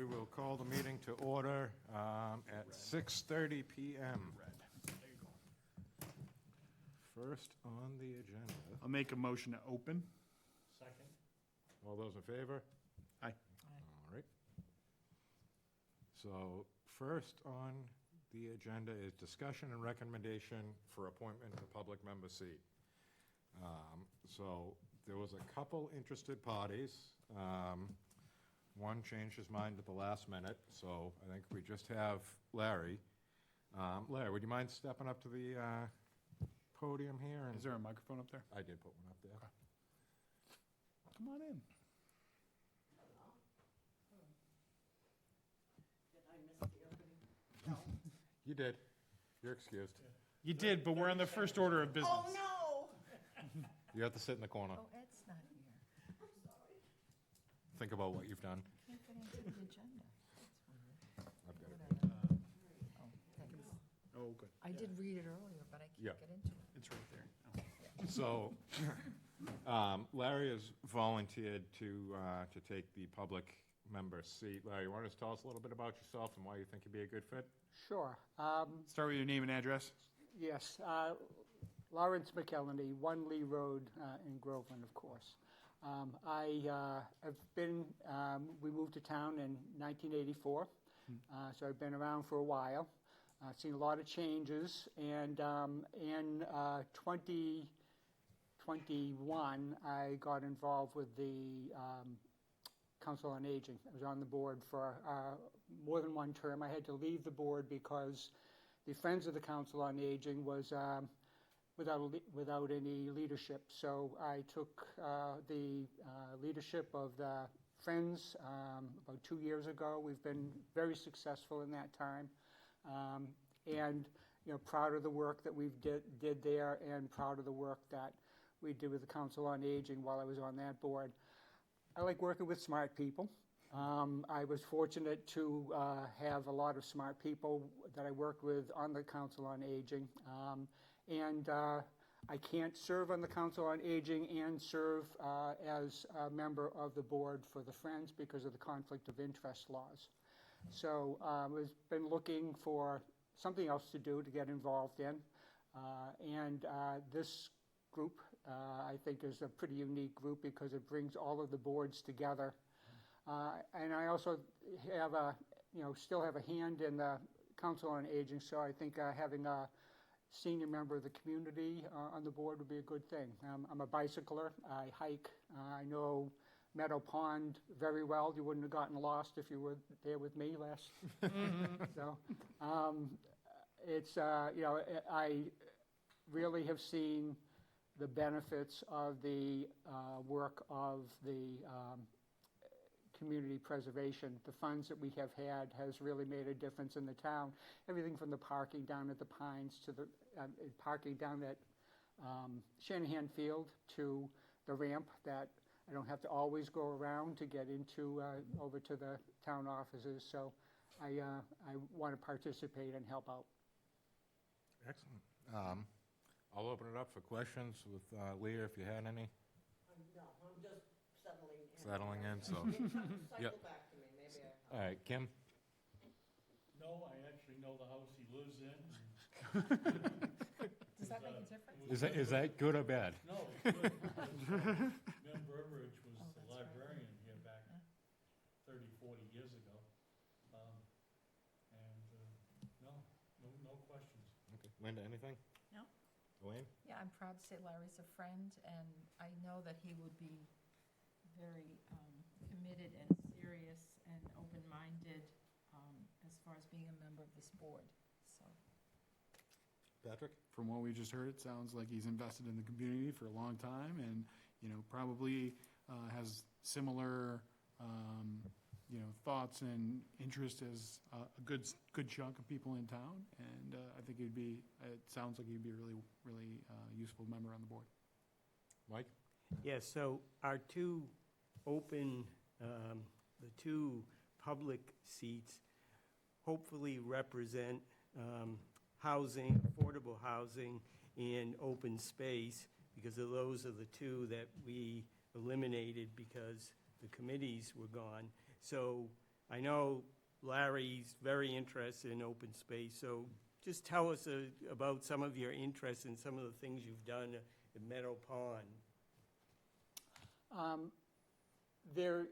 We will call the meeting to order at 6:30 PM. First on the agenda. I'll make a motion to open. Second. All those in favor? Aye. All right. So first on the agenda is discussion and recommendation for appointment to public member seat. So there was a couple interested parties. One changed his mind at the last minute, so I think we just have Larry. Larry, would you mind stepping up to the podium here? And Is there a microphone up there? I did put one up there. Okay. Come on in. Did I miss the opening? No. You did. You're excused. You did, but we're on the first order of business. Oh, no! You have to sit in the corner. Oh, Ed's not here. I'm sorry. Think about what you've done. Can't get into the agenda. That's weird. I've got it. Oh, thanks. Oh, good. I did read it earlier, but I Yeah. can't get into it. It's right there. Oh. So, Larry has volunteered to take the public member seat. Larry, you want to just tell us a little bit about yourself and why you think you'd be a good fit? Sure. Start with your name and address. Yes, Lawrence McElhenney, 1 Lee Road in Groveland, of course. I have been, we moved to town in 1984, so I've been around for a while. I've seen a lot of changes, and in 2021, I got involved with the Council on Aging. I was on the board for more than one term. I had to leave the board because the Friends of the Council on Aging was without any leadership. So I took the leadership of the Friends about 2 years ago. We've been very successful in that time, and proud of the work that we did there, and proud of the work that we did with the Council on Aging while I was on that board. I like working with smart people. I was fortunate to have a lot of smart people that I worked with on the Council on Aging. And I can't serve on the Council on Aging and serve as a member of the board for the Friends because of the conflict of interest laws. So I've been looking for something else to do to get involved in. And this group, I think, is a pretty unique group because it brings all of the boards together. And I also have still have a hand in the Council on Aging, so I think having a senior member of the community on the board would be a good thing. I'm a bicycler. I hike. I know Meadow Pond very well. You wouldn't have gotten lost if you were there with me last. So it's I really have seen the benefits of the work of the community preservation. The funds that we have had has really made a difference in the town. Everything from the parking down at the Pines to the parking down at Shanahan Field to the ramp that I don't have to always go around to get into over to the town offices. So I want to participate and help out. Excellent. I'll open it up for questions with Leah, if you had any. No, I'm just settling in. Settling in, so. Cycle Yep. back to me, maybe All right, Kim? No, I actually know the house he lives in. Does that make a difference? Is that good or bad? No, it's good. Mim Burbridge was Oh, the that's right. librarian here back 30, 40 years ago. No questions. Okay. Linda, anything? No. Elaine? Yeah, I'm proud to say Larry's a friend, and I know that he would be very committed and serious and open-minded as far as being a member of this board, so. Patrick? From what we just heard, it sounds like he's invested in the community for a long time and, probably has similar, thoughts and interest as a good chunk of people in town. And I think it sounds like he'd be a really, really useful member on the board. Mike? Yes, so our two open, the two public seats hopefully represent housing, affordable housing, and open space, because those are the two that we eliminated because the committees were gone. So I know Larry's very interested in open space, so just tell us about some of your interests and some of the things you've done at Meadow Pond. There,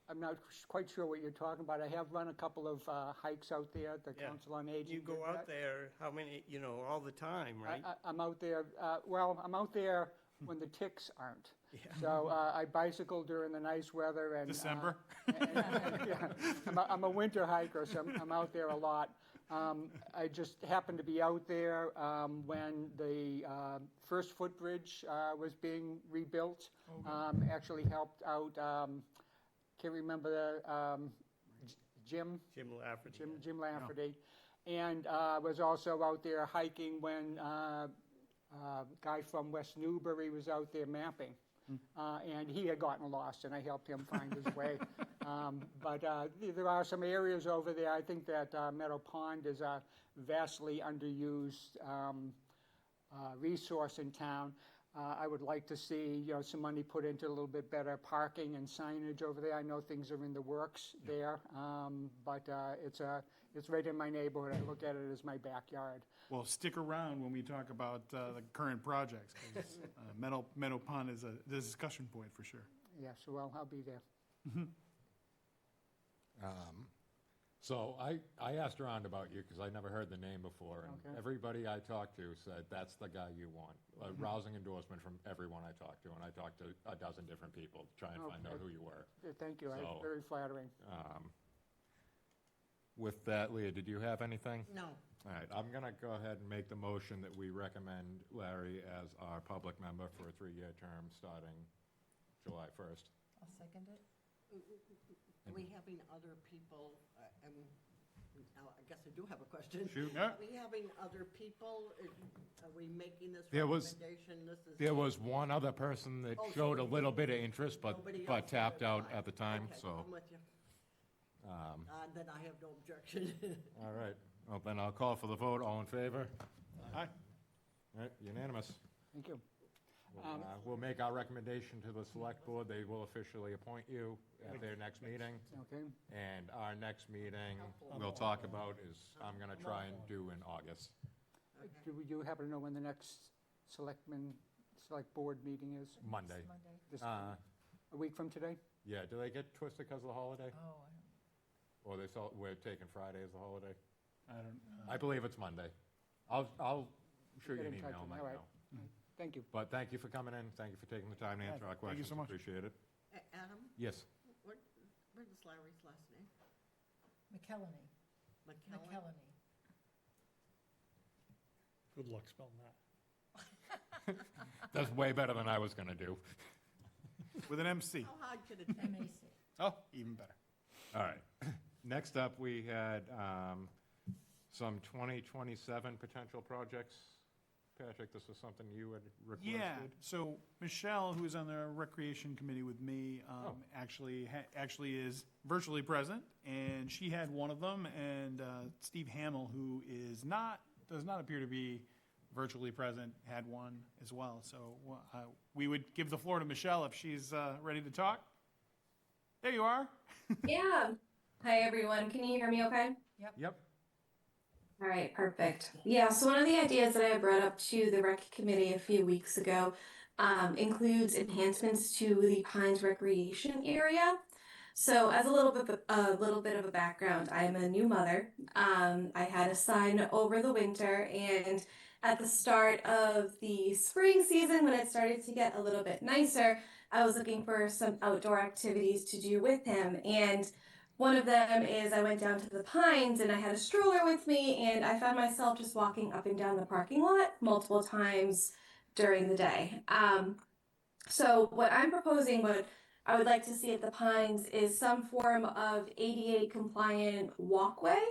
I'm not quite sure what you're talking about. I have run a couple of hikes out there, the Yeah. Council on Aging. You go did out that. there, how many, all the time, right? I'm out there, I'm out there when the ticks aren't. Yeah. So I bicycle during the nice weather and. December? Yeah, I'm a winter hiker, so I'm out there a lot. I just happened to be out there when the first footbridge was being rebuilt. Actually helped out, can't remember the, Jim Jim Lafferty. Jim Lafferty. And was also out there hiking when guy from West Newbury was out there mapping. And he had gotten lost, and I helped him find his way. But there are some areas over there. I think that Meadow Pond is a vastly underused resource in town. I would like to see, some money put into a little bit better parking and signage over there. I know things are in the works there, but it's right in my neighborhood. I look at it as my backyard. Well, stick around when we talk about the current projects, 'cause, Meadow Pond is a discussion point for sure. Yeah, so I'll be there. So I asked around about you because I never heard the name before, and Okay. everybody I talked to said, that's the guy you want. A rousing endorsement from everyone I talked to, and I talked to a dozen different people to try and find out Okay. who you were. Thank you. So- Very flattering. With that, Leah, did you have anything? No. All right, I'm going to go ahead and make the motion that we recommend Larry as our public member for a 3-year term starting July 1st. I'll second it. Are we having other people, now, I guess I do have a question. Shoot. Yeah. Are we having other people? Are we making this There was- recommendation? This is. There was one other person that Oh, so showed a we little didn't- bit of interest, Nobody but else tapped did out apply. at the time, Okay, so. I'm with you. Then I have no objection. All right, well, then I'll call for the vote. All in favor? Aye. All right, unanimous. Thank you. We'll make our recommendation to the select board. They will officially appoint you at their next meeting. Okay. And our next meeting, we'll talk about is, I'm gonna try and do in August. Do you happen to know when the next select board meeting is? Monday. It's Monday. This- Uh, A week from today? yeah, do they get twisted because of the holiday? Oh, Or we're taking Friday as the holiday? I don't, I believe it's Monday. I'll shoot you Get an in touch email with and me. let you All know. right. Thank you. But thank you for coming in. Thank you for taking the time to answer our thank you questions. so much. Appreciate it. Adam, Yes. what is Larry's last name? McKellarney, McKellen? McKellarney. Good luck spelling that. That's way better than I was gonna do. with an MC. How hard could it be? M-A-C. Oh, even better. All right. Next up, we had some 2027 potential projects. Patrick, this was something you had requested? Yeah, so Michelle, who's on the Recreation Committee with me, Oh. actually is virtually present, and she had one of them, and Steve Hamill, who does not appear to be virtually present, had one as well. So we would give the floor to Michelle if she's ready to talk. There you are. Yeah. Hi, everyone. Can you hear me okay? Yep. All right, perfect. Yeah, so one of the ideas that I brought up to the rec committee a few weeks ago includes enhancements to the Pines Recreation area. So as a little bit of a background, I am a new mother. I had a son over the winter, and at the start of the spring season, when it started to get a little bit nicer, I was looking for some outdoor activities to do with him. And one of them is I went down to the Pines and I had a stroller with me, and I found myself just walking up and down the parking lot multiple times during the day. So what I'm proposing, what I would like to see at the Pines, is some form of ADA compliant walkway,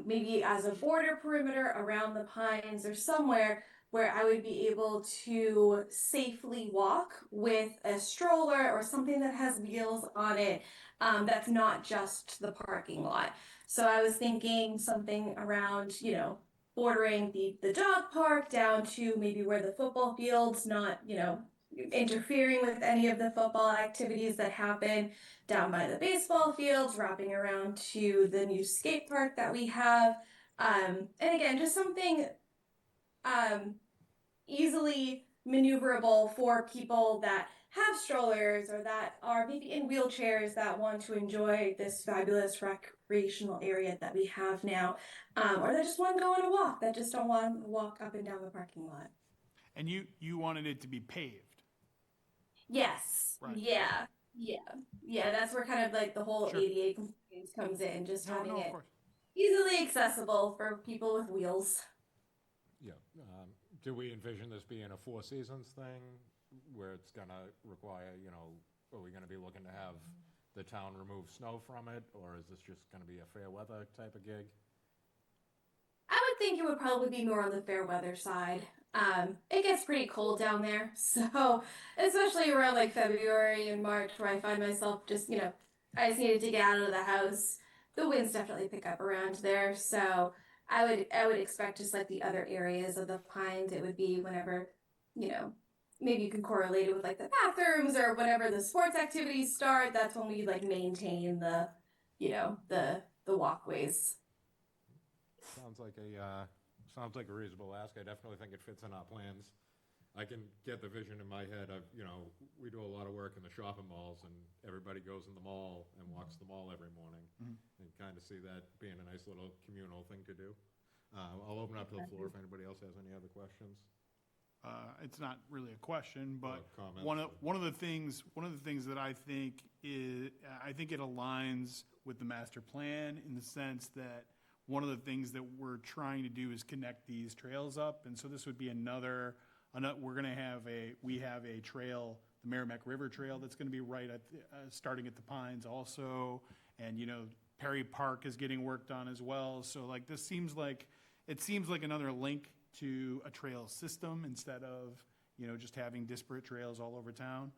maybe as a border perimeter around the Pines or somewhere where I would be able to safely walk with a stroller or something that has wheels on it, that's not just the parking lot. So I was thinking something around, bordering the dog park down to maybe where the football field's not, interfering with any of the football activities that happen down by the baseball fields, wrapping around to the new skate park that we have. And again, just something easily maneuverable for people that have strollers or that are maybe in wheelchairs that want to enjoy this fabulous recreational area that we have now, or that just want to go on a walk, that just don't want to walk up and down the parking lot. And you wanted it to be paved. Yes. Right. Yeah. Yeah. Yeah. That's where kind of like the whole Sure. ADA compliance comes in, just No, having no, of it course. easily accessible for people with wheels. Yeah. Do we envision this being a Four Seasons thing where it's gonna require, are we gonna be looking to have the town remove snow from it, or is this just gonna be a fair weather type of gig? I would think it would probably be more on the fair weather side. It gets pretty cold down there, so especially around like February and March, where I find myself just, I just needed to get out of the house. The winds definitely pick up around there, so I would expect just like the other areas of the Pines, it would be whenever, maybe you can correlate it with like the bathrooms or whenever the sports activities start. That's when we like maintain the, the walkways. Sounds like a reasonable ask. I definitely think it fits in our plans. I can get the vision in my head of, we do a lot of work in the shopping malls, and everybody goes in the mall and walks the mall every morning. And kind of see that being a nice little communal thing to do. I'll open up to the floor if anybody else has any other questions. It's not really a question, but comments. one of the things that I think it aligns with the master plan in the sense that one of the things that we're trying to do is connect these trails up, and so this would be we have a trail, the Merrimack River Trail, that's going to be right at starting at the Pines also, and Perry Park is getting worked on as well. So like it seems like another link to a trail system instead of just having disparate trails all over town.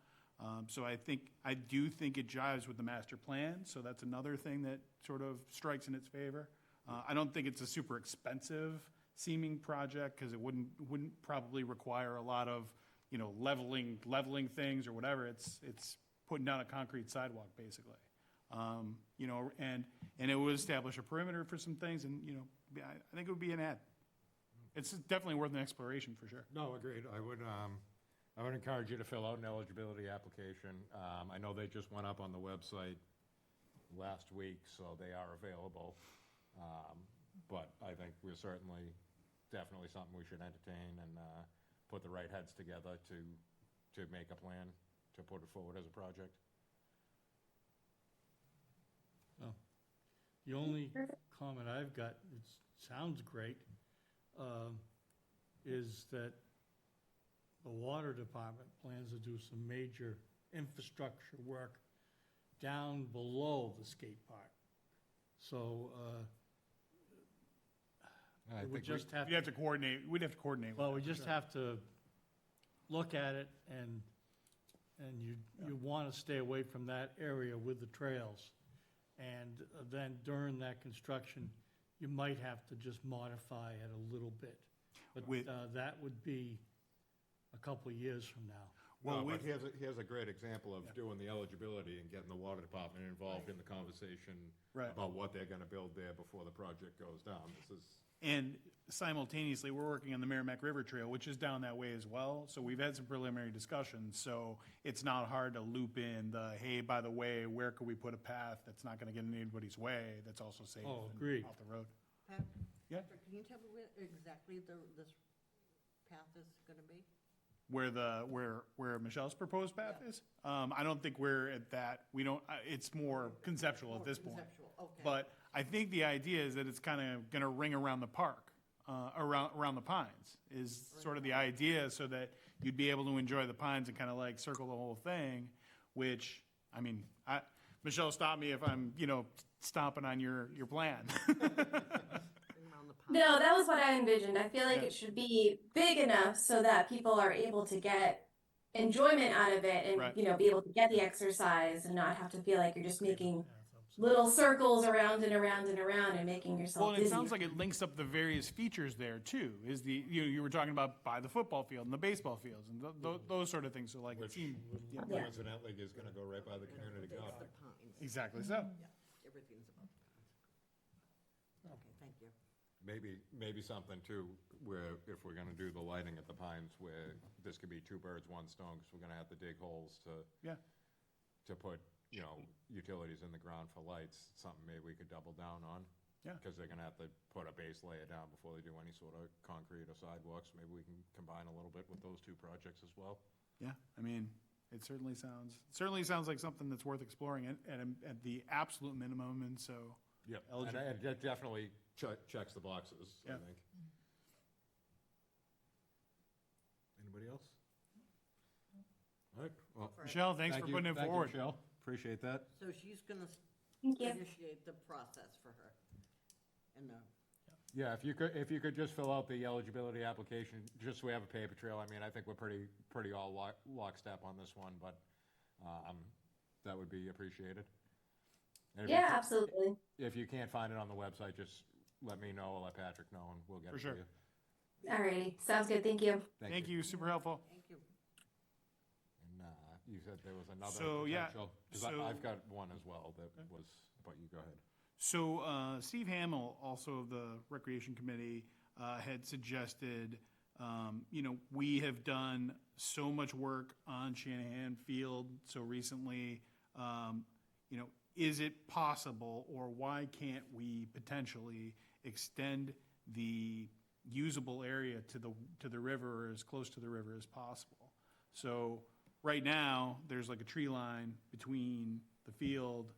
So I do think it jives with the master plan. So that's another thing that sort of strikes in its favor. I don't think it's a super expensive seeming project because it wouldn't probably require a lot of leveling things or whatever. It's putting down a concrete sidewalk basically. And it would establish a perimeter for some things, and I think it would be an ad. It's definitely worth an exploration for sure. No, agreed. I would encourage you to fill out an eligibility application. I know they just went up on the website last week, so they are available. But I think we're definitely something we should entertain and put the right heads together to make a plan to put it forward as a project. The only comment I've got, it sounds great, is that the water department plans to do some major infrastructure work down below the skate park. So, I we think just have We'd have to coordinate. We'd have to coordinate. well, we with that, just for sure. have to look at it, and you want to stay away from that area with the trails. And then during that construction, you might have to just modify it a little bit. But that would be a couple of years from now. Well, Well, but here's a great example of doing the eligibility and getting the water department involved in the conversation Right. about what they're gonna build there before the project goes down. And simultaneously, we're working on the Merrimack River Trail, which is down that way as well. So we've had some preliminary discussions. So it's not hard to loop in hey, by the way, where could we put a path that's not going to get in anybody's way, that's also safe Oh, and agreed. off the road? Pat, Yeah. Patrick, can you tell me where exactly this path is going to be? Where Michelle's proposed path is? I don't think we're at that. We don't. It's more conceptual at this point. Conceptual, okay. But I think the idea is that it's kind of going to ring around the park, around the Pines, is sort of the idea, so that you'd be able to enjoy the Pines and kind of like circle the whole thing. Which, I mean, Michelle, stop me if I'm stomping on your plan. Around the pond. No, that was what I envisioned. I feel like Yeah. it should be big enough so that people are able to get enjoyment out of it and, Right. be able to get the exercise and not have to feel like you're just making little circles around and around and around and making yourself Well, and it dizzy. sounds like it links up the various features there too. Is the you were talking about by the football field and the baseball fields and those sort of things. So like it Which seemed Yeah. coincidentally is gonna go right by the community It's garden. the pines. exactly so. Everything's about the pines. Okay, thank you. Maybe something too, where if we're gonna do the lighting at the Pines, where this could be two birds, one stone, because we're gonna have to dig holes Yeah. to put, utilities in the ground for lights, something maybe we could double down on. Yeah. Because they're gonna have to put a base layer down before they do any sort of concrete or sidewalks. Maybe we can combine a little bit with those two projects as well. Yeah. I mean, it certainly sounds like something that's worth exploring at the absolute minimum. And so Yeah. Eligible. And it definitely checks the boxes, I Yeah. think. Anybody else? All right, well. Michelle, thanks for putting it Thank you, forward. Michelle. Appreciate that. So she's gonna Thank you. initiate the process for her. And, Yeah, if you could just fill out the eligibility application, just so we have a paper trail. I mean, I think we're pretty all lockstep on this one, but, that would be appreciated. And if you- Yeah, absolutely. If you can't find it on the website, just let me know, or let Patrick know, and we'll get For it sure. to you. Alrighty, sounds good. Thank you. Thank you. Super helpful. thank you. And, you said there was another So, yeah, potential? 'Cause so- I've got one as well that was, but you go ahead. So Steve Hamill, also of the Recreation Committee, had suggested, we have done so much work on Shanahan Field so recently, is it possible, or why can't we potentially extend the usable area to the river, or as close to the river as possible? So right now, there's like a tree line between the field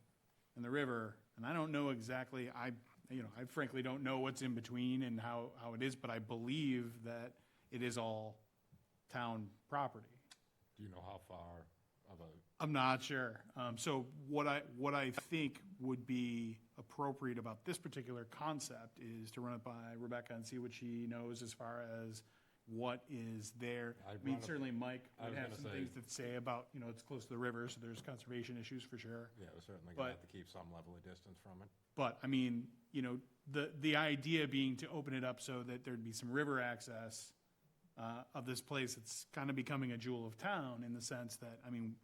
and the river, and I don't know exactly, I frankly don't know what's in between and how it is, but I believe that it is all town property. Do you know how far of a, I'm not sure. So what I think would be appropriate about this particular concept is to run it by Rebecca and see what she knows as far as what is there. I'd I mean, run it- certainly Mike I would was have gonna some say- things to say about, it's close to the river, so there's conservation issues for sure. yeah, we're certainly But- gonna have to keep some level of distance from it. But, I mean, the idea being to open it up so that there'd be some river access of this place. It's kind of becoming a jewel of town in the sense that, I mean,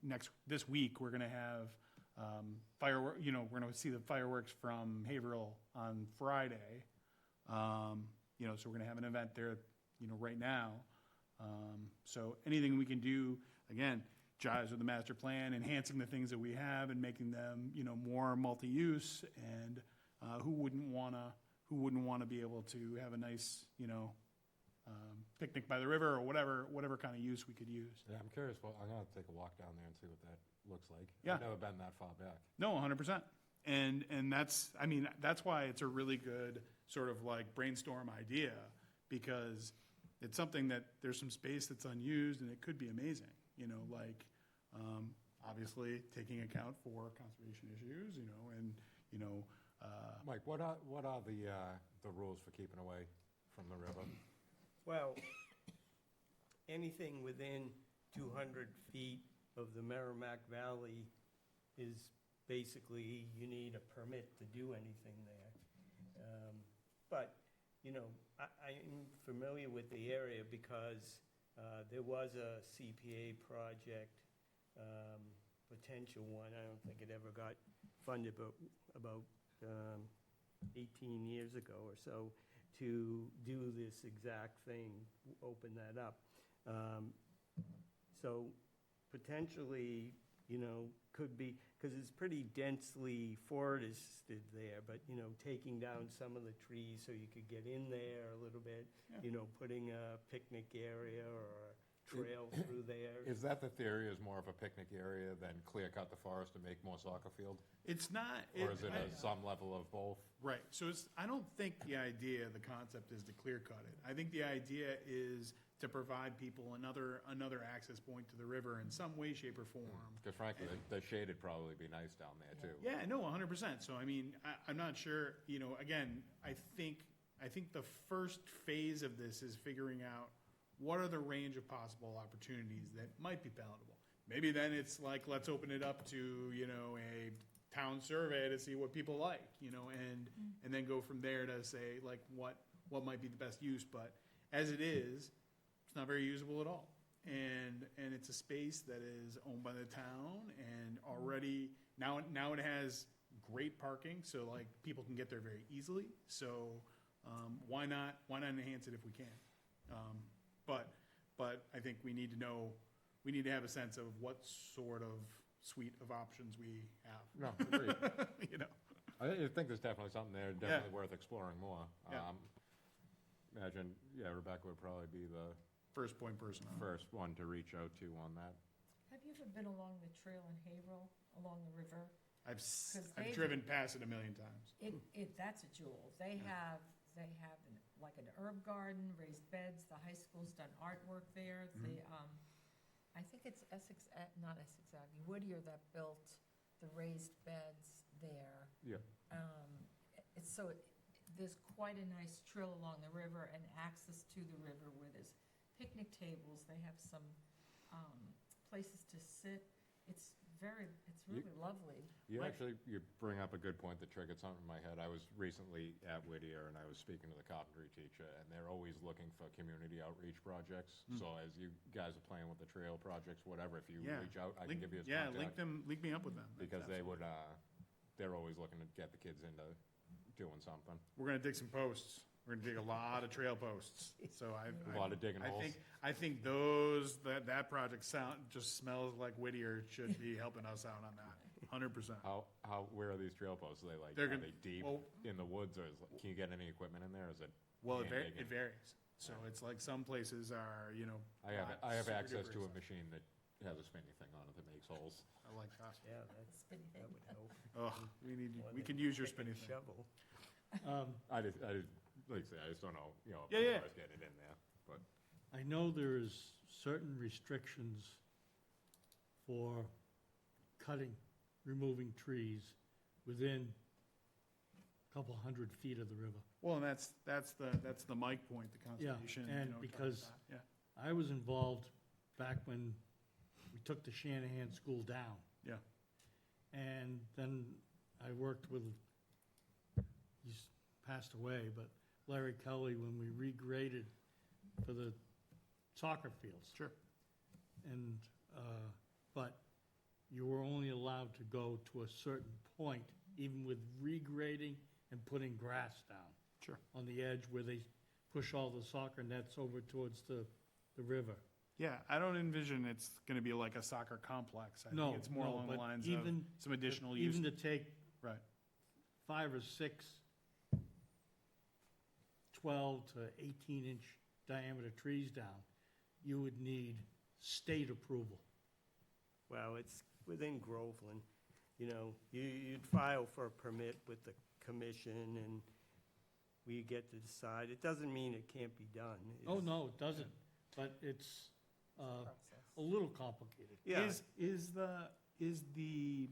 this week, we're gonna have firework, we're gonna see the fireworks from Haverhill on Friday. So we're gonna have an event there, right now. So anything we can do, again, jives with the master plan, enhancing the things that we have and making them, more multi-use, and who wouldn't wanna be able to have a nice, picnic by the river, or whatever kind of use we could use. Yeah, I'm curious, well, I'm gonna take a walk down there and see what that looks like. Yeah. I've never been that far back. No, 100%. And that's why it's a really good sort of like brainstorm idea, because it's something that there's some space that's unused and it could be amazing, obviously taking account for conservation issues, and, Mike, what are the rules for keeping away from the river? Well, anything within 200 feet of the Merrimack Valley is basically, you need a permit to do anything there. But, I'm familiar with the area because there was a CPA project, potential one, I don't think it ever got funded, but about 18 years ago or so, to do this exact thing, open that up. So potentially, could be, because it's pretty densely forested there, but, taking down some of the trees so you could get in there a little bit, putting a picnic area or a trail through there. Is that the theory, is more of a picnic area than clear cut the forest and make more soccer field? it's not. Or is it some level of both? Right, so I don't think the concept is to clear cut it. I think the idea is to provide people another access point to the river in some way, shape, or form. Because frankly, the shade'd probably be nice down there too. Yeah, no, 100%. So I mean, I'm not sure, again, I think the first phase of this is figuring out what are the range of possible opportunities that might be palatable. Maybe then it's like, let's open it up to, a town survey to see what people like, and then go from there to say, like, what might be the best use, but as it is, it's not very usable at all. And it's a space that is owned by the town, and already, now it has great parking, so like, people can get there very easily, so, why not enhance it if we can? But I think we need to have a sense of what sort of suite of options we have. No, agreed. You know, I think there's definitely something there, definitely worth exploring more. Yeah. Imagine, Rebecca would probably be the first point person on it. first one to reach out to on that. Have you ever been along the trail in Haverhill, along the river? I've 'Cause they- driven past it a million times. That's a jewel. They have like an herb garden, raised beds, the high school's done artwork there. I think it's not Essex Avenue, Whittier that built the raised beds there. Yeah. There's quite a nice trail along the river and access to the river where there's picnic tables. They have some places to sit. It's really lovely. You bring up a good point that triggered something in my head. I was recently at Whittier and I was speaking to the carpentry teacher, and they're always looking for community outreach projects. So as you guys are playing with the trail projects, whatever, if you Yeah. reach out, I can give you his Yeah, contact. link me up with them. Because they would, they're always looking to get the kids into doing something. We're gonna dig some posts. We're gonna dig a lot of trail posts. So A lot of digging holes. I think that project just smells like Whittier should be helping us out on that, 100%. Where are these trail posts? Are they like, They're are gonna- they deep well- in the woods, or can you get any equipment in there? Is it? Well, it hand digging? varies. So it's like some places are, I have super access duper to a exciting. machine that has a spinny thing on it that makes holes. I like that. Yeah, Spinny that thing. would help. Ugh, More we than can use your picking spinny thing. shovel. I just, like I say, I just don't know, Yeah, as yeah. far as getting it in there, but. I know there's certain restrictions for removing trees within a couple 100 feet of the river. Well, and that's the Mike point, the conservation. and talked because- about that. I was involved back when we took the Shanahan School down. Yeah. And then I worked with, he's passed away, but Larry Kelly, when we regraded for the soccer fields. Sure. And, but you were only allowed to go to a certain point, even with regrading and putting grass down. Sure. On the edge where they push all the soccer nets over towards the river. Yeah, I don't envision it's gonna be like a soccer complex. I No, think it's more no, along the but lines of even- some additional use. Even to take Right. 5 or 6 12 to 18-inch diameter trees down, you would need state approval. Well, it's within Groveland, you'd file for a permit with the commission and we get to decide. It doesn't mean it can't be done. Oh, It's- no, it doesn't, but it's Process. a little complicated. Yeah, Is the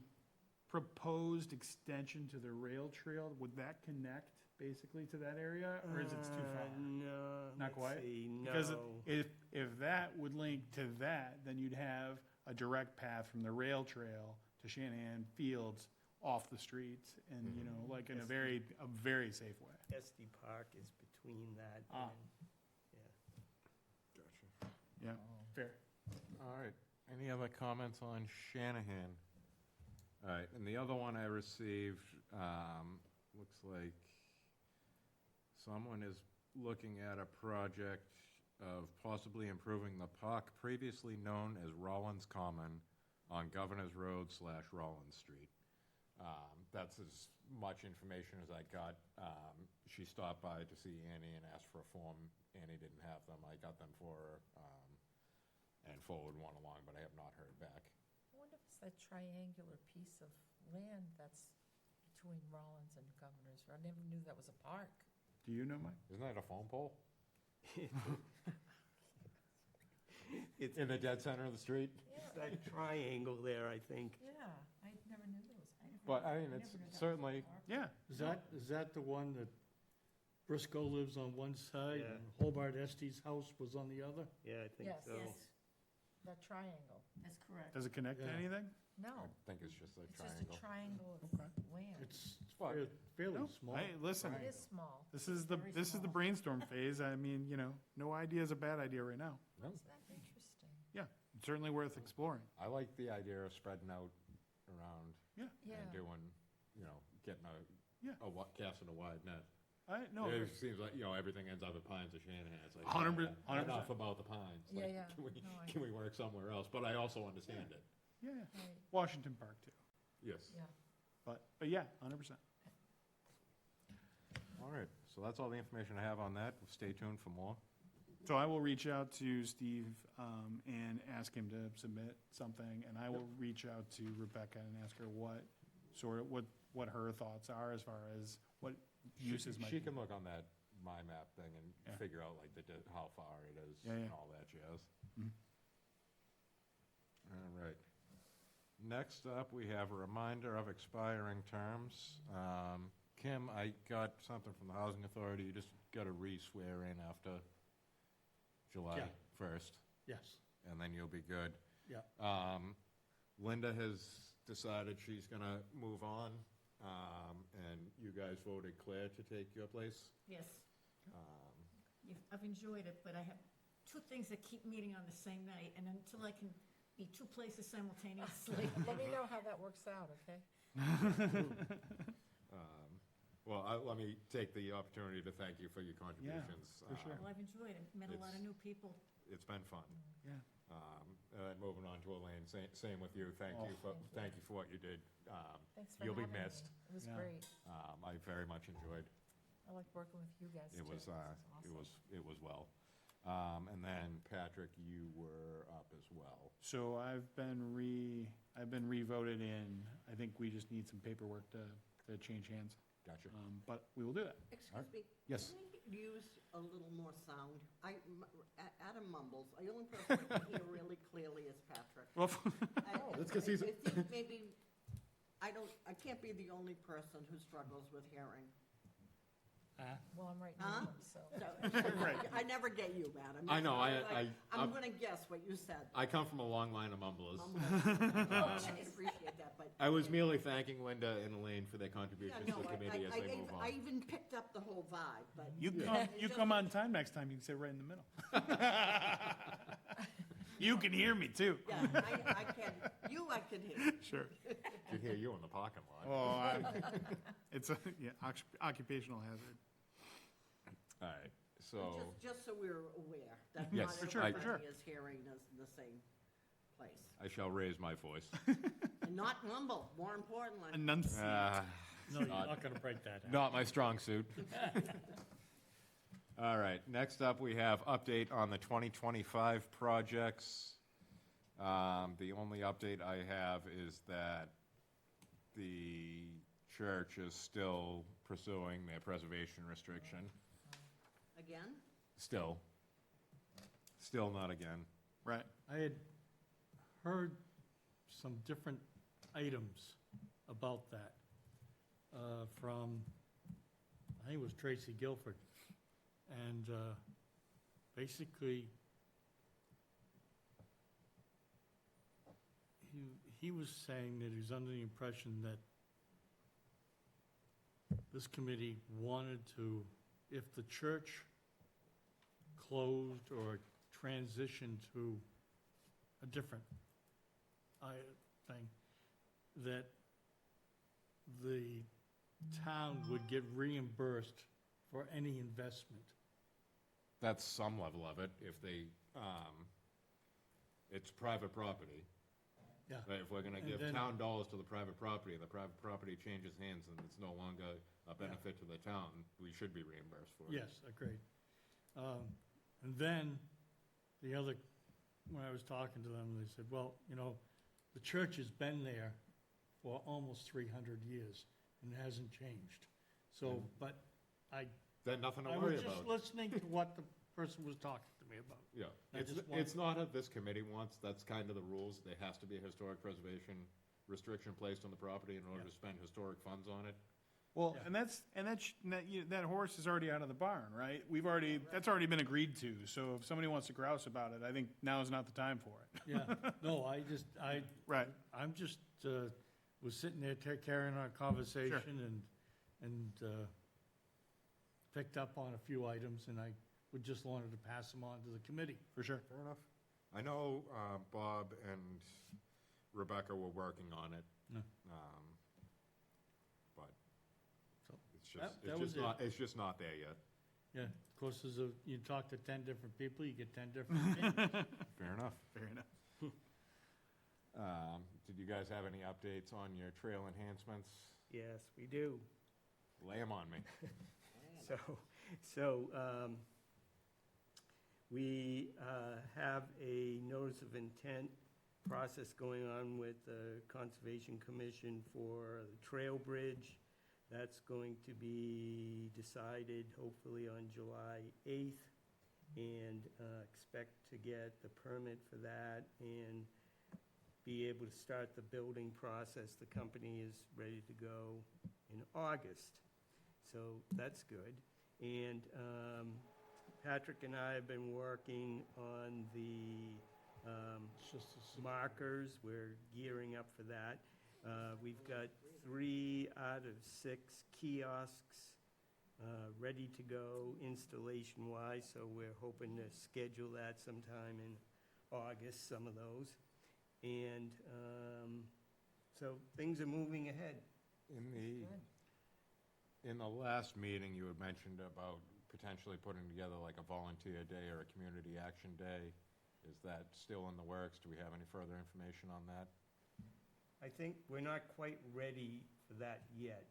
proposed extension to the rail trail, would that connect basically to that area, or is it too far? No. Not let's quite? see, Because no. if that would link to that, then you'd have a direct path from the rail trail to Shanahan Fields off the streets, and, like in a very safe way. SD Park is between that Ah. and, Gotcha. Yeah, fair. All right, any other comments on Shanahan? All right, and the other one I received, looks like someone is looking at a project of possibly improving the park previously known as Rollins Common on Governor's Road / Rollins Street. That's as much information as I got. She stopped by to see Annie and asked for a form. Annie didn't have them. I got them for her, and forwarded one along, but I have not heard back. I wonder if it's that triangular piece of land that's between Rollins and Governor's Road. I never knew that was a park. Do you know, Mike? Isn't that a phone pole? it's In the dead center of the street? it's that triangle there, I think. Yeah, I never knew there was. But, I mean, it's certainly, Yeah. Is that the one that Briscoe lives on one side Yeah. and Hobart Estes' house was on the other? Yeah, I think Yes, so. that triangle. That's correct. Does it connect to Yeah. anything? No, I think it's just a it's just a triangle. triangle triangle of land. It's Well, fairly No, small. Hey, listen, It is small. this is the Very this is the small. brainstorm phase. I mean, no idea is a bad idea right now. Isn't that interesting? Yeah, it's certainly worth exploring. I like the idea of spreading out around Yeah, Yeah. and doing, getting Yeah. casting a wide net. no, It seems like, everything ends up at Pines or Shanahan. It's like, 100%. enough about the Pines. Yeah, Like, yeah. No, Can we work somewhere else? But I also understand it. yeah, Right, Washington Park too. Yes. yeah. But yeah, 100%. All right, so that's all the information I have on that. Stay tuned for more. So I will reach out to Steve and ask him to submit something, and I will reach out to Rebecca and ask her what what her thoughts are as far as what uses might She be. can look on that My Map thing and Yeah. figure out like how far it is Yeah, and yeah. all that jazz. Mhm. All right. Next up, we have a reminder of expiring terms. Kim, I got something from the Housing Authority. You just got to re-swear in after July Yeah. 1st, Yes, and then you'll be good. yeah. Linda has decided she's gonna move on, and you guys voted Claire to take your place. Yes, Um, I've enjoyed it, but I have two things that keep meeting on the same night, and until I can be two places simultaneously. Let me know how that works out, okay? Well, let me take the opportunity to thank you for your contributions. for sure. Well, I've enjoyed it, met a lot of It's- new people. It's been fun. Yeah. And moving on to Elaine, same with you. Thank you for what you did. Thanks for You'll be having me. missed. It was Yeah. great. I very much enjoyed. I like working with you guys too. It was, This is it awesome. was well. And then Patrick, you were up as well. So I've been re-voted in. I think we just need some paperwork to change hands. Gotcha. But we will do that. Excuse me. Yes. Can we use a little more sound? Adam mumbles. The only person I can hear really clearly is Patrick. Well, That's 'cause he's a- I think maybe, I can't be the only person who struggles with hearing. Well, I'm right Huh? near them, so. I never get you, Madam. I know, I'm gonna guess what you said. I come from a long line of mumblers. I appreciate that, but. I was merely thanking Linda and Elaine for their Yeah, contributions no, to the committee as they move I on. even picked up the whole vibe, but. you come on time next time, you can sit right in the middle. You can hear me too. Yeah, I can, I can hear. Sure. Could hear you in the parking lot. Oh, it's occupational hazard. All right, so, Just so we're aware that Yes, not for sure, for everybody is hearing the same place. I shall raise my voice. And not mumble, more importantly. Enunciate. No, you're not gonna break that down. Not my strong suit. All right, next up, we have update on the 2025 projects. The only update I have is that the church is still pursuing their preservation restriction. Again? Still not again. Right. I had heard some different items about that from, I think it was Tracy Guilford. And basically, he was saying that he was under the impression that this committee wanted to, if the church closed or transitioned to a different thing, that the town would get reimbursed for any investment. That's some level of it, if they, it's private property. Yeah. Right, if we're gonna And give then- town dollars to the private property, and the private property changes hands and it's no longer a benefit to the town, we should be reimbursed for it. Yes, agreed. And then, the other, when I was talking to them, they said, well, the church has been there for almost 300 years, and it hasn't changed. So, but Then nothing to I worry was just about. listening to what the person was talking to me about. Yeah, I it's, just want- it's not what this committee wants, that's kind of the rules. There has to be a historic preservation restriction placed on the property in order Yeah. to spend historic funds on it. Well, Yeah. that horse is already out of the barn, right? That's already been agreed to. So if somebody wants to grouse about it, I think now is not the time for it. Yeah, no, Right. I'm just was sitting there carrying our conversation and picked up on a few items, and I would just wanted to pass them on to the committee. For sure. Fair enough. I know Bob and Rebecca were working on it. Yeah. But So, it's that just, was it. it's just not there yet. Yeah, of course, you talk to 10 different people, you get 10 different opinions. Fair enough. Fair enough. Did you guys have any updates on your trail enhancements? Yes, we do. Lay them on me. We have a notice of intent process going on with the Conservation Commission for the Trail Bridge. That's going to be decided hopefully on July 8th, and expect to get the permit for that and be able to start the building process. The company is ready to go in August, so that's good. And Patrick and I have been working on the It's just a markers. We're gearing up for that. We've got 3 out of 6 kiosks ready to go installation-wise, so we're hoping to schedule that sometime in August, some of those. And so things are moving ahead. In the last meeting, you had mentioned about potentially putting together like a volunteer day or a community action day. Is that still in the works? Do we have any further information on that? I think we're not quite ready for that yet.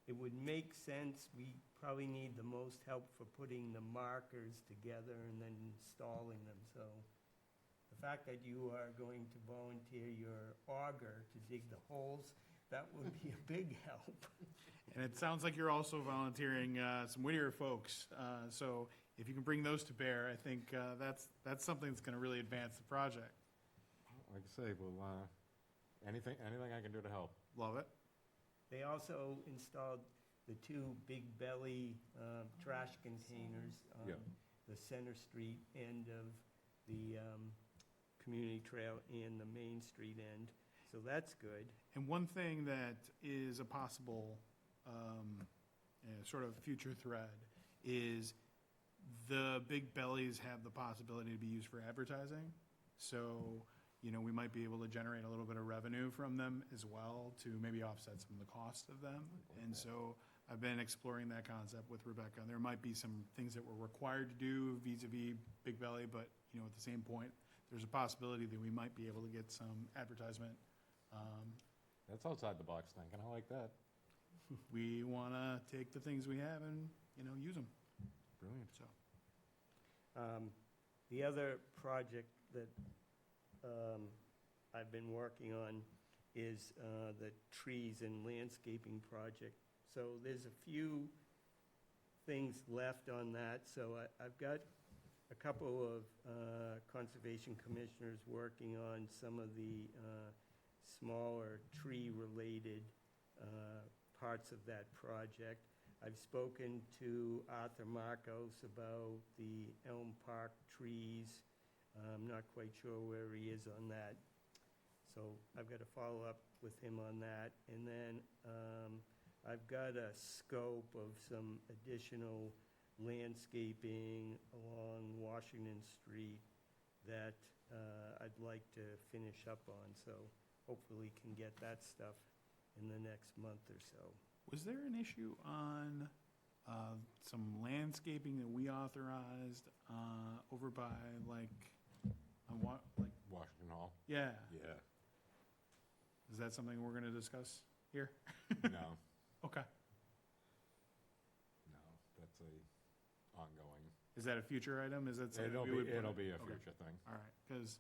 It would make sense. We probably need the most help for putting the markers together and then installing them. So the fact that you are going to volunteer your auger to dig the holes, that would be a big help. And it sounds like you're also volunteering some Whittier folks. So if you can bring those to bear, I think that's something that's going to really advance the project. Like I say, well, anything I can do to help. Love it. They also installed the 2 big belly trash containers on Yeah. the Center Street end of the community trail and the Main Street end. So that's good. And one thing that is a possible sort of future thread is the big bellies have the possibility to be used for advertising. So, we might be able to generate a little bit of revenue from them as well to maybe offset some of the cost of them. And so I've been exploring that concept with Rebecca. There might be some things that we're required to do vis-a-vis Big Belly, but, at the same point, there's a possibility that we might be able to get some advertisement. That's outside the box thinking. I like that. We want to take the things we have and, use them. Brilliant. So, The other project that I've been working on is the trees and landscaping project. So there's a few things left on that. So I've got a couple of conservation commissioners working on some of the smaller tree-related parts of that project. I've spoken to Arthur Marcos about the Elm Park trees. I'm not quite sure where he is on that. So I've got to follow up with him on that. And then I've got a scope of some additional landscaping along Washington Street that I'd like to finish up on. So hopefully can get that stuff in the next month or so. was there an issue on some landscaping that we authorized over by, Washington Hall. yeah. Yeah. Is that something we're going to discuss here? No, Okay. no, that's a ongoing. Is that a future item? Is that something It'll we would put? be a Okay. future thing. All right, because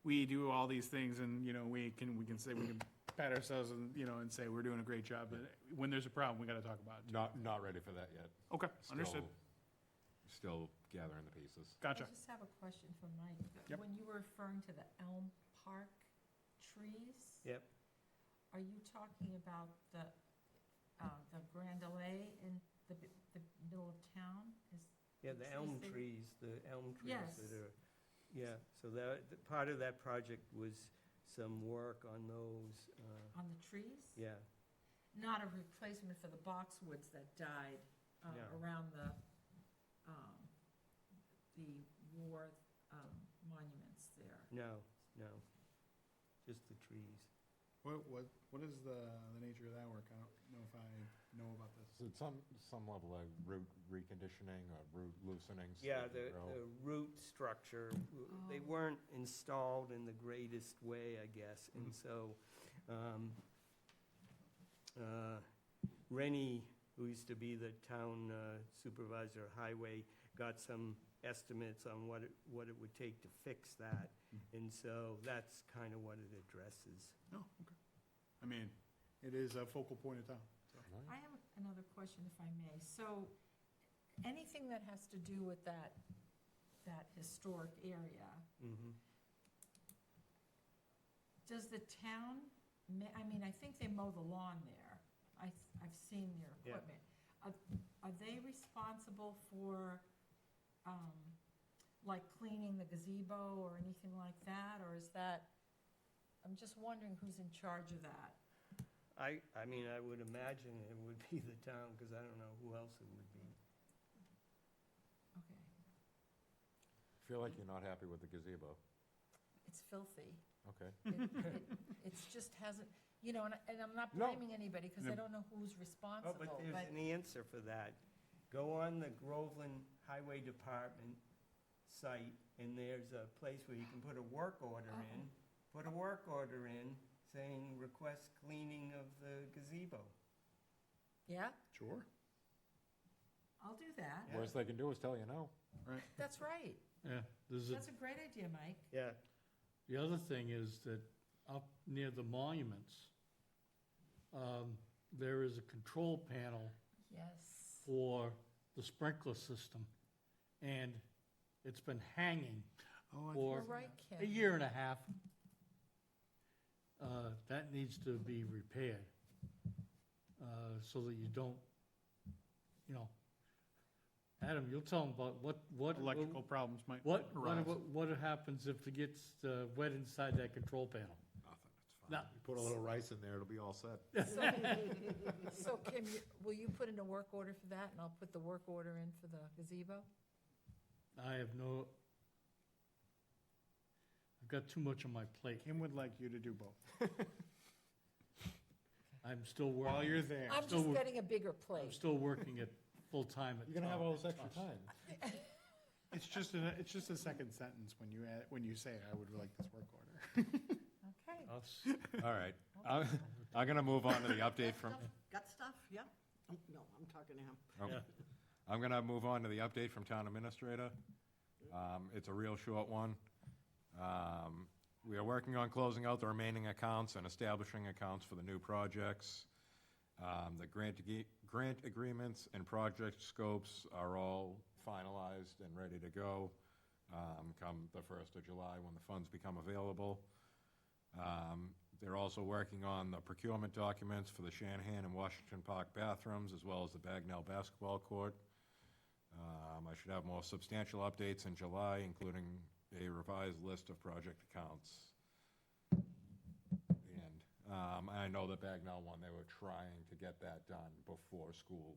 we do all these things, and we can pat ourselves and and say we're doing a great job. But when there's a problem, we got to talk about it. Not ready for that yet. Okay, understood. Still gathering the pieces. Gotcha. I just have a question for Mike. Yep. When you were referring to the Elm Park trees? Yep. Are you talking about the Grand Allée in the middle of town? Yeah, the elm Is there- trees, the elm trees Yes. that are, yeah. So part of that project was some work on those, On the trees? yeah. Not a replacement for the boxwoods that died No. around the war monuments there. No, no, just the trees. What is the nature of that work? I don't know if I know about this. Is it some level of root reconditioning or root loosening? so Yeah, they the grow? root structure, they Oh. weren't installed in the greatest way, I guess. And so Rennie, who used to be the town supervisor of highway, got some estimates on what it would take to fix that. And so that's kind of what it addresses. Oh, okay. I mean, it is a focal point of town, so. I have another question, if I may. So, anything that has to do with that historic area, Mhm. does the town, I mean, I think they mow the lawn there. I've seen their Yeah. equipment. Are they responsible for, like cleaning the gazebo or anything like that? Or is that, I'm just wondering who's in charge of that? I mean, I would imagine it would be the town, because I don't know who else it would be. Okay. Feel like you're not happy with the gazebo. It's filthy. Okay. It's just hasn't, you know, and I'm not No. blaming anybody because I don't know who's Oh, responsible. but there's an answer for that. Go on the Groveland Highway Department site, and there's a place where you can put a work order in. Put a work order in saying, request cleaning of the gazebo. Yeah, Sure. I'll do that. Yeah. Worst they can do is tell you no. That's right. Yeah, there's That's a great idea, Mike. Yeah. the other thing is that up near the monuments, there is a control panel Yes. for the sprinkler system, and it's been hanging Oh, for You're right, Ken. a year and a half. That needs to be repaired, so that you don't, you know, Adam, you'll tell them about what. electrical problems might What arise. happens if it gets wet inside that control panel? Nothing, it's No. fine. You put a little rice in there, it'll be all set. So Kim, will you put in a work order for that, and I'll put the work order in for the gazebo? I have no, I've got too much on my plate. Kim would like you to do both. I'm still While working, you're there. I'm still just wor- getting a bigger I'm plate. still working at full-time at You're gonna have Tom- all this extra Tuss. time. It's just a second sentence when you say, I would like this work order. Okay. All right. I'm gonna move on to the update from, Got stuff, yeah? Oh, no, I'm talking to him. okay. I'm gonna move on to the update from town administrator. It's a real short one. We are working on closing out the remaining accounts and establishing accounts for the new projects. The grant agreements and project scopes are all finalized and ready to go, come the 1st of July when the funds become available. They're also working on the procurement documents for the Shanahan and Washington Park bathrooms, as well as the Bagnell basketball court. I should have more substantial updates in July, including a revised list of project accounts. And I know the Bagnell one, they were trying to get that done before school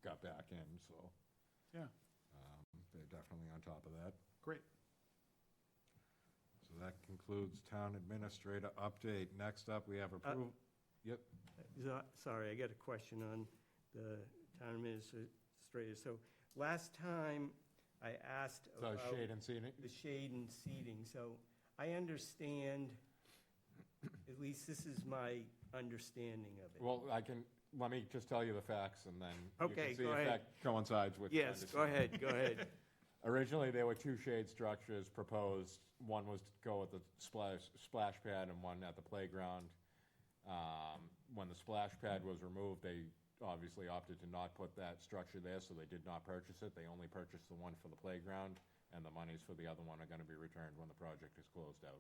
got back in, so Yeah, they're definitely on top of that. great. So that concludes town administrator update. Next up, we have approval. Yep. Sorry, I got a question on the town administrator. So last time I asked So about shade and seating. the shade and seating. So I understand, at least this is my understanding of it. Well, let me just tell you the facts and then you Okay, can see go if ahead. that coincides with. your Yes, go ahead, go ahead. Originally, there were two shade structures proposed. One was to go at the splash pad and one at the playground. When the splash pad was removed, they obviously opted to not put that structure there, so they did not purchase it. They only purchased the one for the playground, and the monies for the other one are gonna be returned when the project is closed out.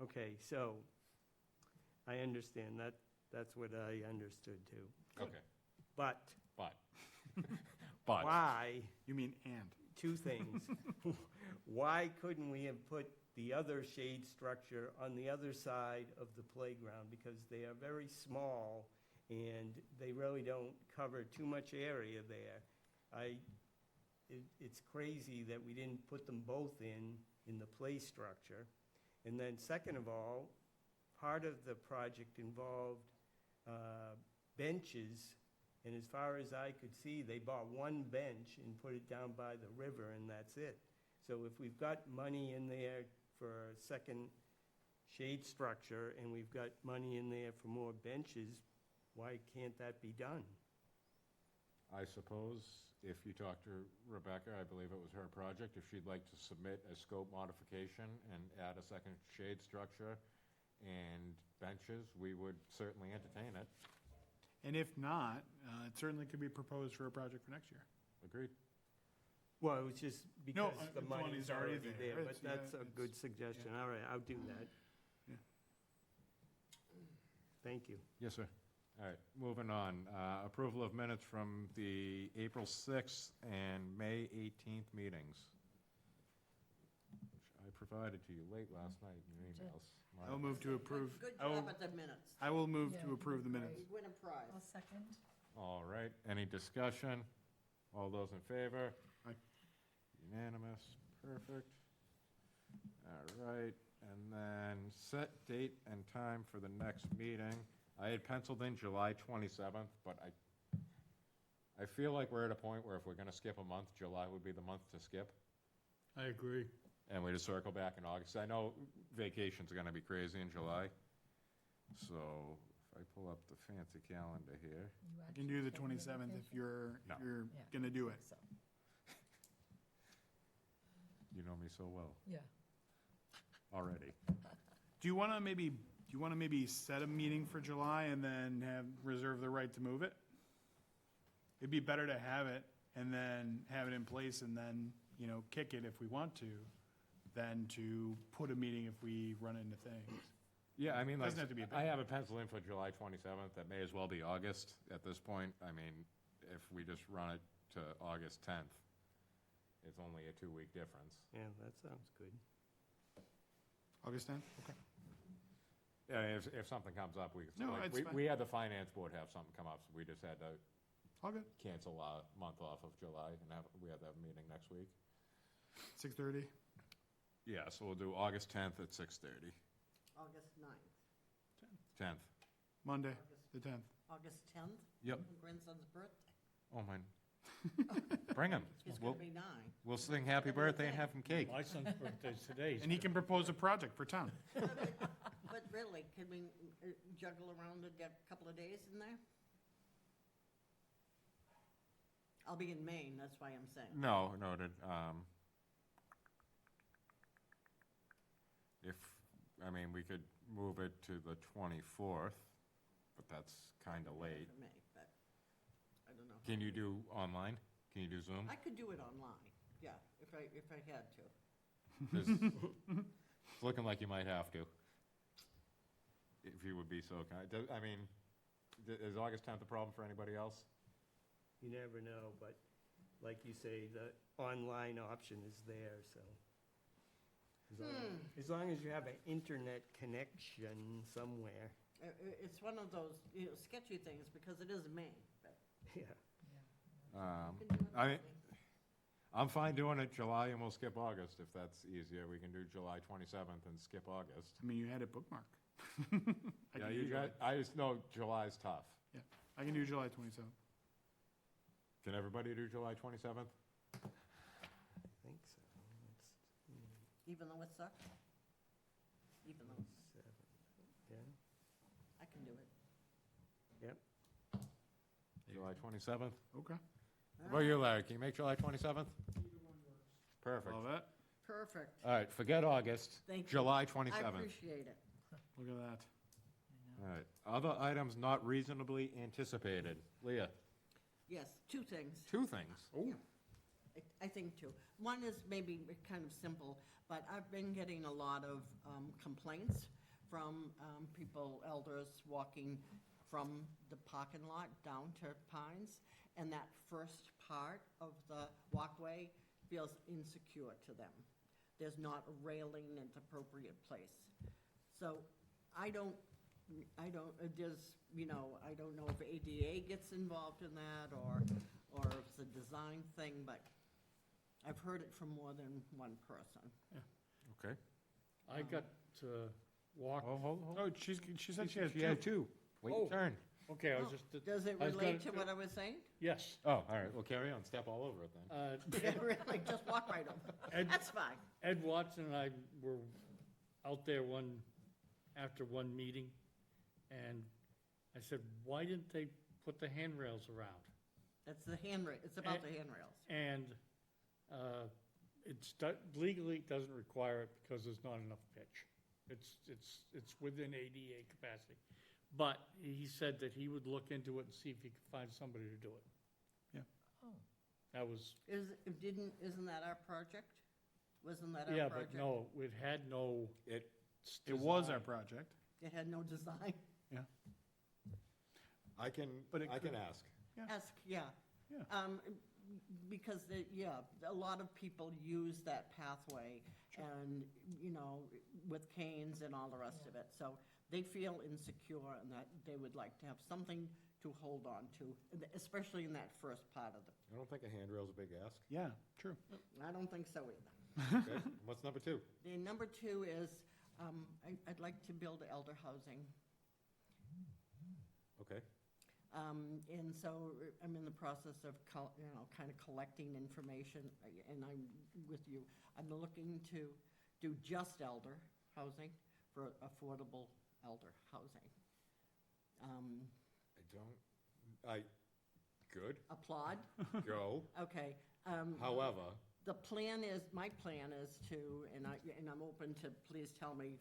Okay, so I understand that. That's what I understood too. Okay, But but. why, You mean and. two things. Why couldn't we have put the other shade structure on the other side of the playground, because they are very small and they really don't cover too much area there. It's crazy that we didn't put them both in the play structure. And then second of all, part of the project involved benches, and as far as I could see, they bought one bench and put it down by the river, and that's it. So if we've got money in there for a second shade structure, and we've got money in there for more benches, why can't that be done? I suppose if you talk to Rebecca, I believe it was her project, if she'd like to submit a scope modification and add a second shade structure and benches, we would certainly entertain it. And if not, it certainly could be proposed for a project for next year. Agreed? Well, it was just because the the money's money's already already there. there, but It's- that's yeah, a good it's- suggestion. All right, I'll do that. Yeah. Thank you. Yes, sir. All right, moving on. Approval of minutes from the April 6th and May 18th meetings, which I provided to you late last night in your emails. I will move to approve. Good I will- job at the minutes. I will move Yeah, to approve the great. minutes. You win a prize. I'll second. All right, any discussion? All those in favor? Aye. Unanimous, perfect. All right, and then set date and time for the next meeting. I had penciled in July 27th, but I feel like we're at a point where if we're gonna skip a month, July would be the month to skip, I agree. and we just circle back in August. I know vacations are gonna be crazy in July, so if I pull up the fancy calendar here. I can do the 27th if you're No. Yeah. going to do it. So, You know me so well yeah. already. Do you want to maybe set a meeting for July and then reserve the right to move it? It'd be better to have it and then have it in place and then, kick it if we want to, than to put a meeting if we run into things. Yeah, I mean, like, Doesn't have to be a big I have a pencil in for July 27th. That may as well be August at this point. I mean, if we just run it to August 10th, it's only a 2-week difference. Yeah, that sounds good. August 10th? Okay. Yeah, if something comes up, No, it's fine. we had the finance board have something come up, so we just had to All good. cancel a month off of July, and we have to have a meeting next week. 6:30? Yeah, so we'll do August 10th at 6:30. August 9th, 10th. Monday, the 10th. August 10th, Yep. my grandson's birthday. Oh, man. Bring him. He's We'll, gonna be 9. we'll sing happy birthday and have him cake. My son's birthday's today. And he can propose a project for town. But really, can we juggle around a couple of days in there? I'll be in Maine, that's why I'm saying. No, noted. We could move it to the 24th, but that's kind of late. For me, but I don't know. Can you do online? Can you do Zoom? I could do it online, yeah, if I had to. 'Cause it's looking like you might have to, if you would be so kind. Is August 10th a problem for anybody else? You never know, but like you say, the online option is there, so. As long as you have an internet connection somewhere, It's one of those, sketchy things, because it is Maine, but yeah. you can do it I mean- early. I'm fine doing it July and we'll skip August if that's easier. We can do July 27th and skip August. I mean, you had it bookmarked. I Yeah, can you do got, July. I just know July's tough. I can do July 27th. Can everybody do July 27th? I think so. Even though it sucks? Even though, Yeah, I can do it. July 27th? Okay. What about you, Larry? Can you make July 27th? Perfect. Love it. Perfect. All right, forget August. Thank you. July I 27th. appreciate it. Look at that. All right. Other items not reasonably anticipated. Leah, Yes, two things. 2 things. I think two. One is maybe kind of simple, but I've been getting a lot of complaints from people, elders, walking from the parking lot down to Pines, and that first part of the walkway feels insecure to them. there's not a railing in its appropriate place. So I don't, there's, you know, I don't know if ADA gets involved in that or if it's a design thing, but I've heard it from more than one person. Okay. I got to walk, Oh, hold. Oh, she said she has She two. had two. Wait your Oh. turn. okay, I was Oh, just, Does it I was relate to gonna- what I was saying? yes. Oh, all right, well, carry on, step all over it then. Yeah, really, just walk right over. Ed, That's fine. Ed Watson and I were out there after one meeting, and I said, why didn't they put the handrails around? That's the handrail, it's about the handrails. And legally, it doesn't require it because there's not enough pitch. It's within ADA capacity. But he said that he would look into it and see if he could find somebody to do it. Yeah. Oh. That was, Isn't that our project? Wasn't that our yeah, project? but no, it had no. It, It was our design. project. It had no design? I can, But it I can could- ask. Ask, yeah. Yeah. Because, a lot of people use that pathway and, you know, with canes and all the rest of it. So they feel insecure and that they would like to have something to hold on to, especially in that first part of I don't think a handrail's a big ask. Yeah, true. I don't think so either. Okay, what's number two? The number two is, I'd like to build elder housing. Okay, And so I'm in the process of, kind of collecting information, and I'm with you. I'm looking to do just elder housing for affordable elder housing. good, Applaud? go. Okay. However, My plan is to, and I'm open to, please tell me,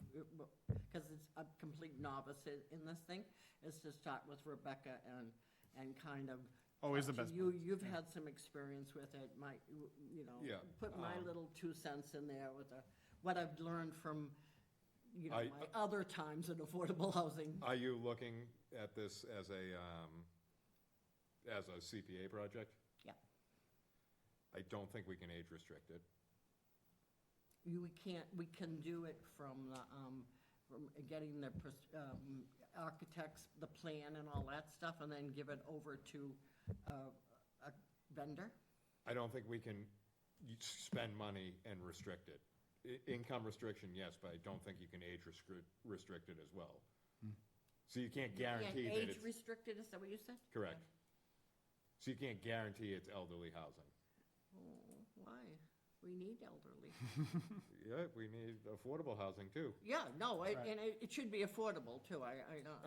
because it's a complete novice in this thing, is to start with Rebecca and kind of. Always the talk best to you. part. You've had some experience with it, Yeah, put my little 2 cents in there with what I've learned from, I- my other times in affordable housing. are you looking at this as a CPA project? Yeah. I don't think we can age restrict it. We can do it from getting the architects, the plan and all that stuff, and then give it over to a vendor. I don't think we can spend money and restrict it. Income restriction, yes, but I don't think you can age restrict it as well. So you can't guarantee that Age it's, restricted, is that what you said? correct. So you can't guarantee it's elderly housing. Oh, why? We need elderly. Yeah, we need affordable housing too. Yeah, no, Right. and it should be affordable too. I don't,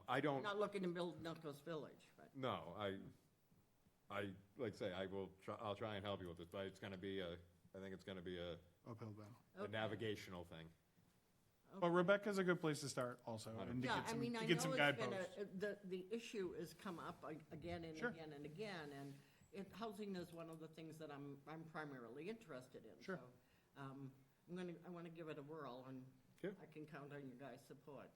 I I'm don't, not looking to build Knuckles Village, but. no, like I say, I'll try and help you with this, but it's gonna be I think it's gonna be a Uphill battle. a navigational thing. But Rebecca's a good place to start also, and to Yeah, get I some, mean, to I get know some it's been guideposts. the issue has come up again and Sure. again and again, and housing is one of the things that I'm primarily interested in. Sure. So, I wanna give it a whirl, and Sure. I can count on your guys' support.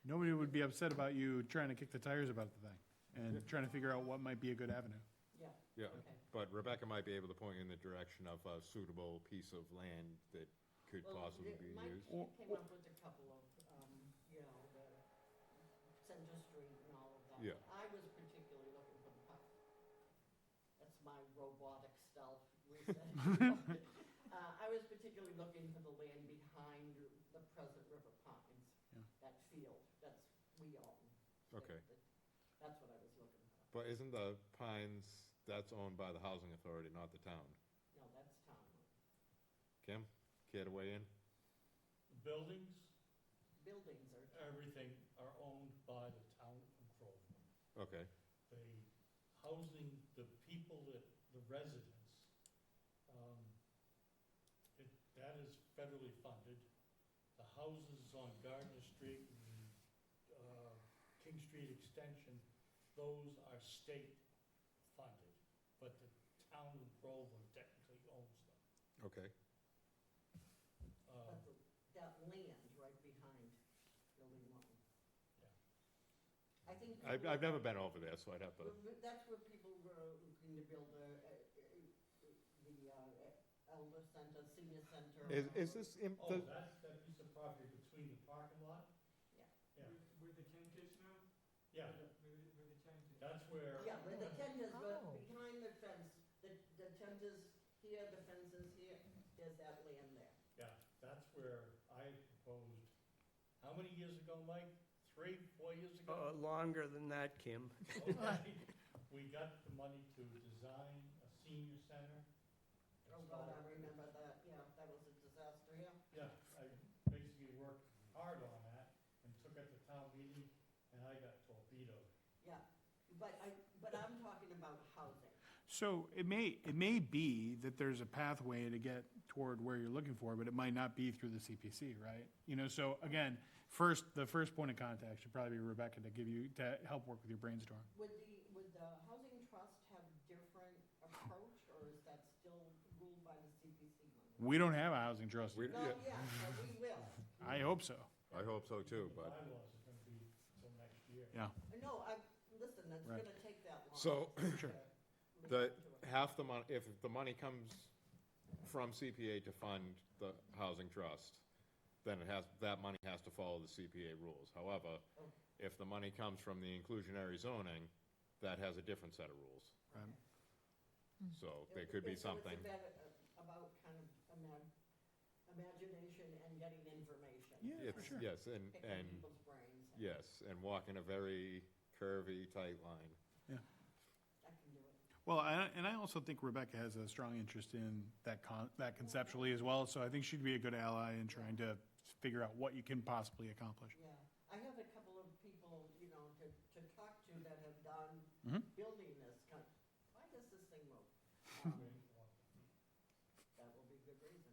Nobody would be upset about you trying to kick the tires about the thing and trying to figure out what might be a good avenue. Yeah. Yeah, Okay. but Rebecca might be able to point you in the direction of a suitable piece of land that could possibly be Mike used. came up with a couple of, the Center Street and all of that. Yeah. I was particularly looking for the park. That's my robotic stealth reset. I was particularly looking for the land behind the present River Pines. Yeah. That field, we own. Okay. That's what I was looking for. But isn't the Pines, that's owned by the housing authority, not the town? No, that's town. Kim, care to weigh in? Buildings, Buildings are town. everything are owned by the town of Groveland. Okay, The housing, the people the residents, that is federally funded. The houses on Gardner Street and King Street Extension, those are state funded, but the town of Groveland technically owns them. okay. But that land right behind Building 1. Yeah. I think. I've never been over there, so I'd have to, That's where people were looking to build the elder center, senior center. Is this, Oh, that's that piece of property between the parking lot? Yeah. Yeah. Where the tent is now? Yeah, Where the tent is. that's where. Yeah, where the tent is, but Oh. behind the fence, the tent is here, the fence is here, there's that land there. Yeah, that's where I proposed, how many years ago, Mike? 3, 4 years ago? Longer than that, Kim. Okay. We got the money to design a senior center. Oh, God, I remember that, yeah, that was a disaster, yeah. Yeah, I basically worked hard on that and took it to town meeting, and I got torpedoed. Yeah, but I'm talking about housing. So it may be that there's a pathway to get toward where you're looking for, but it might not be through the CPC, right? You know, so again, the first point of contact should probably be Rebecca to help work with your brainstorm. Would the housing trust have different approach, or is that still ruled by the CPC money? We don't have a housing trust. We- No, Yeah. yeah, but we will. I hope so. I hope so too, The but, bylaws are gonna be till next year. Yeah. No, listen, it's Right. gonna take that long. So, to lead the, into it. half the money, if the money comes from CPA to fund the housing trust, then that money has to follow the CPA rules. However, if the money comes from the inclusionary zoning, that has a different set of rules. Right. So there could be So something. it's about kind of imagination and getting information. Yeah, for sure. Yes, and, Picking people's brains. yes, and walking a very curvy, tight line. I can do it. Well, and I also think Rebecca has a strong interest in that conceptually as well, so I think she'd be a good ally in trying to figure out what you can possibly accomplish. Yeah, I have a couple of people, you know, to talk to that have done Mhm. building this kind. Why does this thing move? That will be good reason.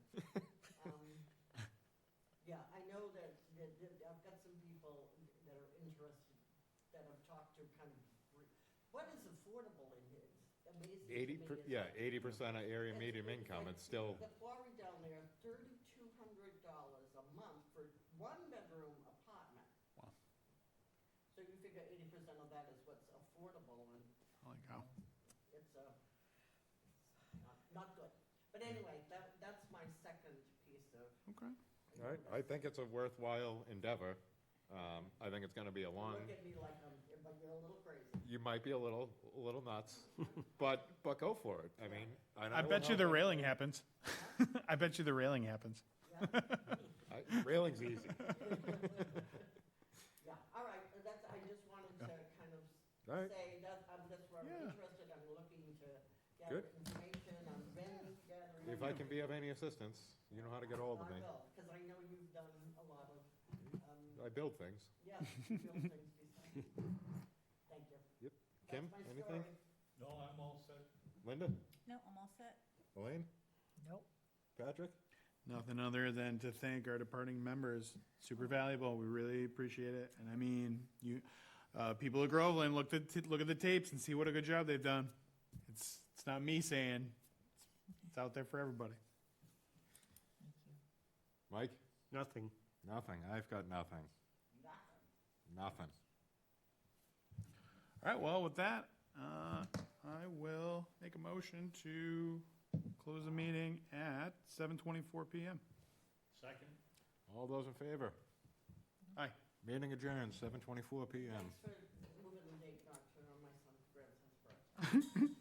Yeah, I know that I've got some people that are interested, that I've talked to kind of, what is affordable in here? It's amazing to me. is Yeah, that 80% of area it's- medium it's income, like it's still, The quarry down there, $3,200 a month for one-bedroom apartment. Wow. So you figure 80% of that is what's affordable, and Holy cow. it's not good. But anyway, that's my second piece of. Okay. I think it's a worthwhile endeavor. I think it's gonna be a long, Look at me like but you're a little crazy. you might be a little nuts, but go for it. I mean, I bet you the railing happens. I bet you the railing happens. Railing's easy. Yeah, all right, I just wanted to kind of All right. say that that's where I'm Yeah. interested, I'm looking to gather Good. information, I'm been gathering. If I can be of any assistance, you know how to get hold of me. I will, because I know you've done a lot of, I build things. yes, you build things besides. Thank you. Yep. Kim, That's my anything? story. No, I'm all set. Linda? No, I'm all set. Elaine? Nope. Patrick? Nothing other than to thank our departing members. Super valuable. We really appreciate it. And I mean, people of Groveland, look at the tapes and see what a good job they've done. It's not me saying, it's out there for everybody. Thank you. Mike? Nothing. Nothing. I've got nothing. Nothing. All right, well, with that, I will make a motion to close the meeting at 7:24 PM. Second? All those in favor? Aye. Meeting adjourned, 7:24 PM. Thanks for moving the date back to my son's grandson's birthday.